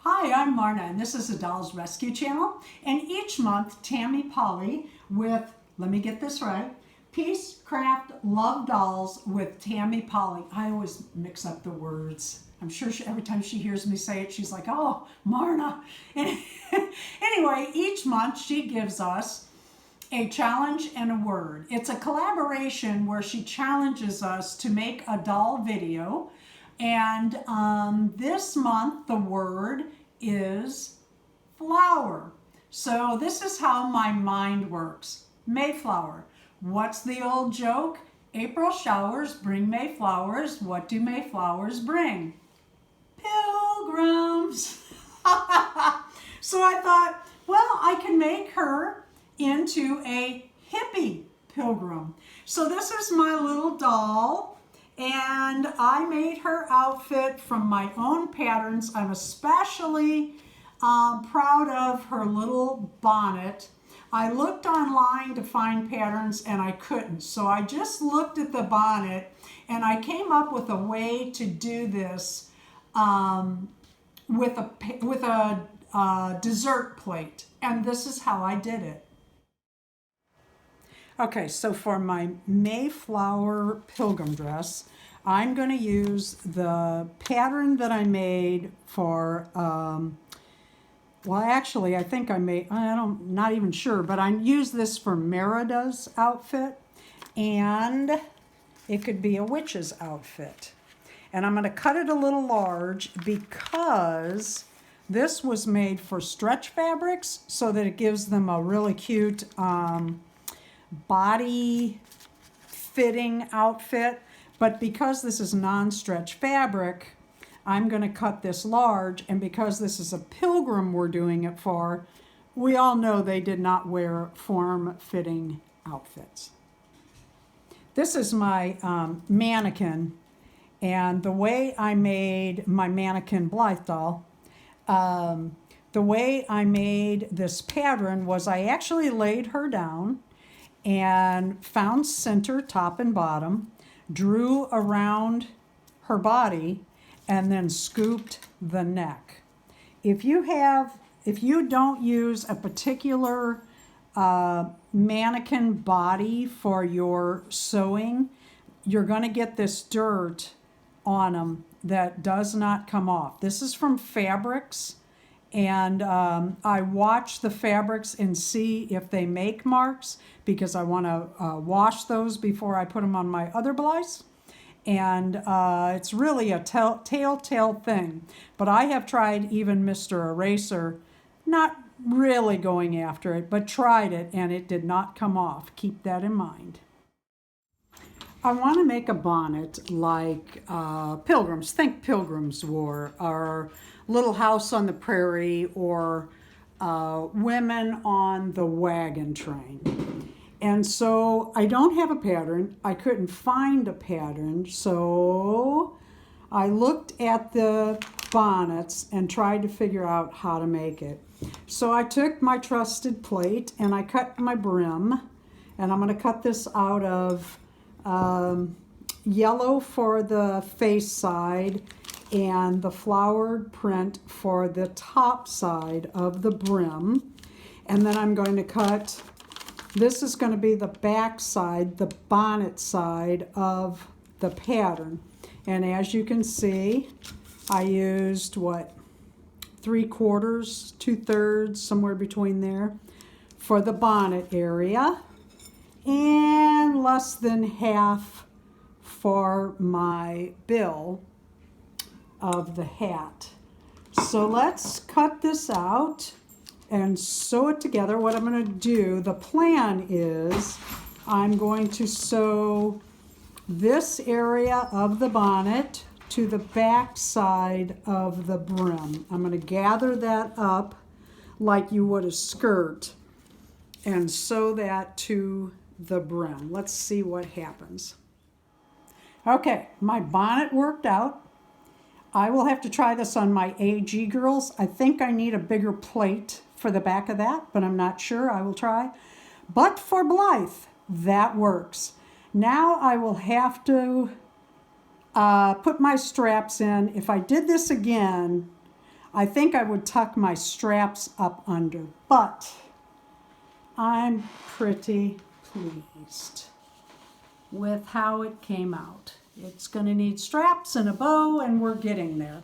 Hi, I'm Marna, and this is the Dolls Rescue Channel. And each month, Tammy Powley with, let me get this right, Peace, Craft, Love Dolls with Tammy Powley. I always mix up the words. I'm sure every time she hears me say it, she's like, oh, Marna. Anyway, each month she gives us a challenge and a word. It's a collaboration where she challenges us to make a doll video. And this month the word is flower. So this is how my mind works. Mayflower. What's the old joke? April showers bring May flowers. What do May flowers bring? Pilgrims. So I thought, well, I can make her into a hippie pilgrim. So this is my little doll, and I made her outfit from my own patterns. I'm especially proud of her little bonnet. I looked online to find patterns and I couldn't, so I just looked at the bonnet and I came up with a way to do this with a dessert plate, and this is how I did it. Okay, so for my Mayflower Pilgrim dress, I'm going to use the pattern that I made for, well, actually, I think I made, not even sure, but I used this for Merida's outfit, and it could be a witch's outfit. And I'm going to cut it a little large because this was made for stretch fabrics so that it gives them a really cute body fitting outfit. But because this is non-stretch fabric, I'm going to cut this large, and because this is a pilgrim we're doing it for, we all know they did not wear form-fitting outfits. This is my mannequin, and the way I made my mannequin Blythe doll, the way I made this pattern was I actually laid her down and found center, top and bottom, drew around her body, and then scooped the neck. If you don't use a particular mannequin body for your sewing, you're going to get this dirt on them that does not come off. This is from fabrics, and I watch the fabrics and see if they make marks because I want to wash those before I put them on my other Blythes. And it's really a telltale thing. But I have tried even Mr. Eraser, not really going after it, but tried it, and it did not come off. Keep that in mind. I want to make a bonnet like pilgrims. Think pilgrims wore, or Little House on the Prairie, or women on the wagon train. And so I don't have a pattern. I couldn't find a pattern, so I looked at the bonnets and tried to figure out how to make it. So I took my trusted plate and I cut my brim, and I'm going to cut this out of yellow for the face side and the flowered print for the top side of the brim. And then I'm going to cut, this is going to be the back side, the bonnet side of the pattern. And as you can see, I used what, 3/4, 2/3, somewhere between there for the bonnet area, and less than half for my bill of the hat. So let's cut this out and sew it together. What I'm going to do, the plan is I'm going to sew this area of the bonnet to the back side of the brim. I'm going to gather that up like you would a skirt and sew that to the brim. Let's see what happens. Okay, my bonnet worked out. I will have to try this on my AG girls. I think I need a bigger plate for the back of that, but I'm not sure. I will try. But for Blythe, that works. Now I will have to put my straps in. If I did this again, I think I would tuck my straps up under, but I'm pretty pleased with how it came out. It's going to need straps and a bow, and we're getting there.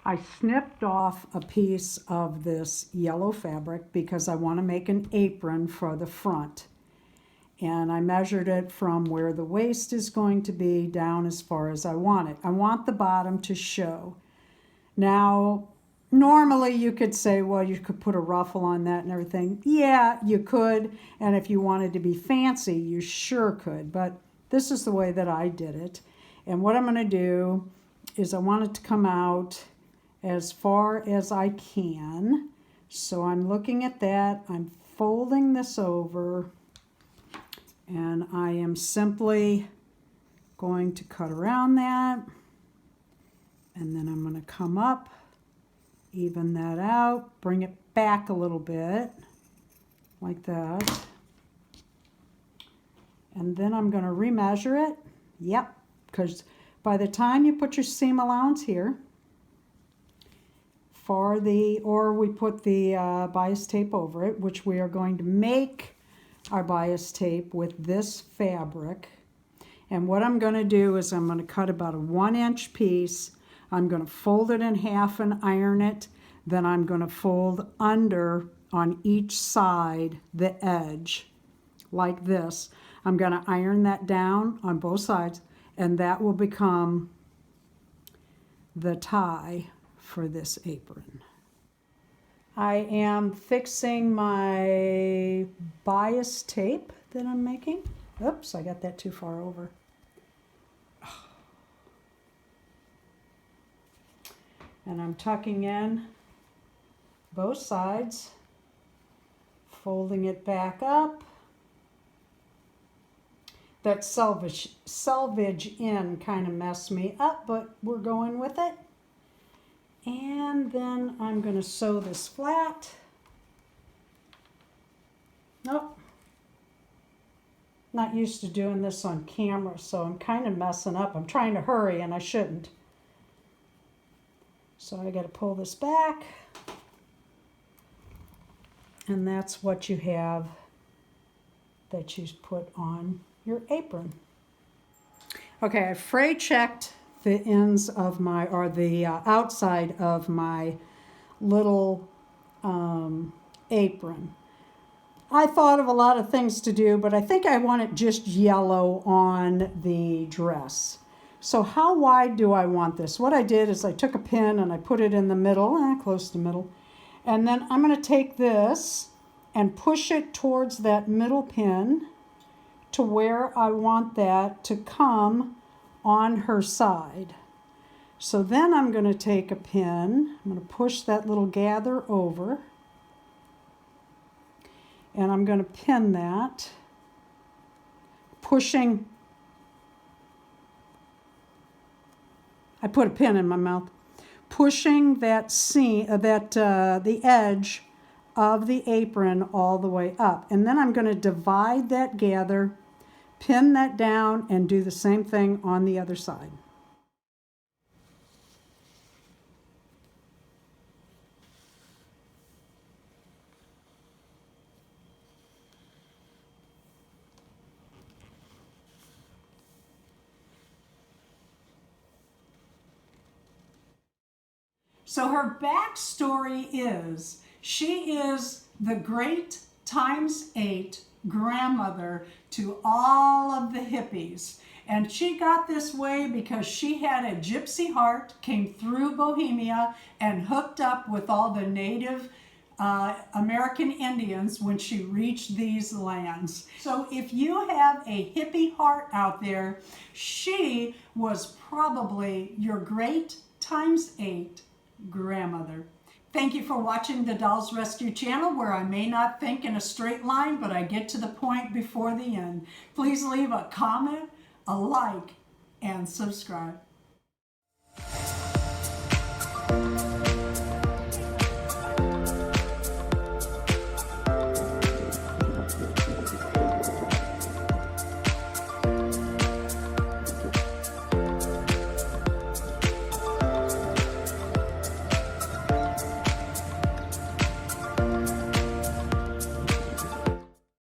I snipped off a piece of this yellow fabric because I want to make an apron for the front. And I measured it from where the waist is going to be down as far as I want it. I want the bottom to show. Now, normally you could say, well, you could put a ruffle on that and everything. Yeah, you could. And if you wanted to be fancy, you sure could. But this is the way that I did it. And what I'm going to do is I want it to come out as far as I can. So I'm looking at that. I'm folding this over. And I am simply going to cut around that. And then I'm going to come up, even that out, bring it back a little bit, like that. And then I'm going to remeasure it. Yep, because by the time you put your seam allowance here, or we put the bias tape over it, which we are going to make our bias tape with this fabric. And what I'm going to do is I'm going to cut about a 1-inch piece. I'm going to fold it in half and iron it. Then I'm going to fold under on each side the edge like this. I'm going to iron that down on both sides, and that will become the tie for this apron. I am fixing my bias tape that I'm making. Oops, I got that too far over. And I'm tucking in both sides, folding it back up. That selvage in kind of messed me up, but we're going with it. And then I'm going to sew this flat. Nope. Not used to doing this on camera, so I'm kind of messing up. I'm trying to hurry and I shouldn't. So I got to pull this back. And that's what you have that you put on your apron. Okay, I fray checked the ends of my, or the outside of my little apron. I thought of a lot of things to do, but I think I want it just yellow on the dress. So how wide do I want this? What I did is I took a pin and I put it in the middle, close to the middle, and then I'm going to take this and push it towards that middle pin to where I want that to come on her side. So then I'm going to take a pin, I'm going to push that little gather over, and I'm going to pin that, pushing, I put a pin in my mouth, pushing that seam, the edge of the apron all the way up. And then I'm going to divide that gather, pin that down, and do the same thing on the other side. So her backstory is she is the great ×8 grandmother to all of the hippies. And she got this way because she had a gypsy heart, came through Bohemia, and hooked up with all the native American Indians when she reached these lands. So if you have a hippie heart out there, she was probably your great ×8 grandmother. Thank you for watching the Dolls Rescue channel, where I may not think in a straight line, but I get to the point before the end. Please leave a comment, a like, and subscribe.